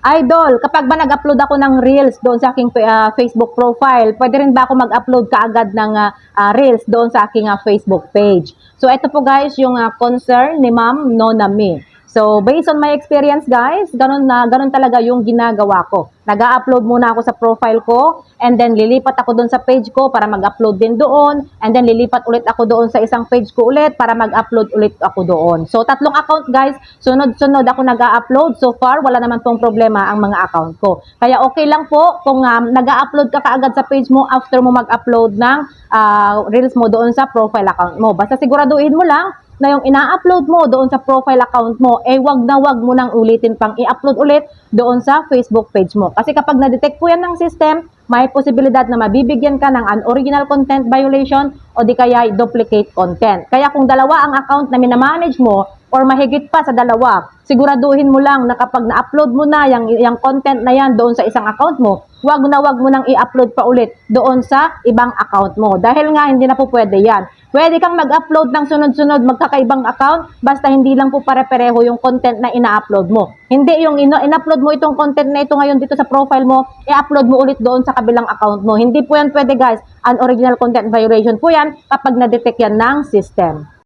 Idol, kapag ba nag-upload ako ng Reels doon sa aking Facebook profile, pwede rin ba ako mag-upload kaagad ng Reels doon sa aking Facebook page? So, ito po guys, yung concern ni Ma'am Nona Me. So, based on my experience guys, ganun talaga yung ginagawa ko. Nag-upload muna ako sa profile ko, and then lilipat ako doon sa page ko para mag-upload din doon, and then lilipat ulit ako doon sa isang page ko ulit para mag-upload ulit ako doon. So, tatlong account guys, sunod-sunod ako nag-upload. So far, wala naman pong problema ang mga account ko. Kaya okay lang po kung nag-upload ka kaagad sa page mo after mo mag-upload ng Reels mo doon sa profile account mo. Basta siguraduhin mo lang na yung ina-upload mo doon sa profile account mo, wag na wag mo nang ulitin pang i-upload ulit doon sa Facebook page mo. Kasi kapag na-detect po yan ng system, may posibilidad na mabibigyan ka ng unoriginal content violation o di kaya duplicate content. Kaya kung dalawa ang account na minamanage mo or mahigit pa sa dalawa, siguraduhin mo lang na kapag na-upload mo na yung content na yan doon sa isang account mo, wag mo nang i-upload pa ulit doon sa ibang account mo. Dahil nga hindi na po pwede yan. Pwede kang mag-upload ng sunod-sunod magkakaibang account, basta hindi lang po pare-pareho yung content na ina-upload mo. Hindi yung in-upload mo itong content na ito ngayon dito sa profile mo, i-upload mo ulit doon sa kabilang account mo. Hindi po yan pwede guys. Unoriginal content violation po yan kapag na-detect yan ng system.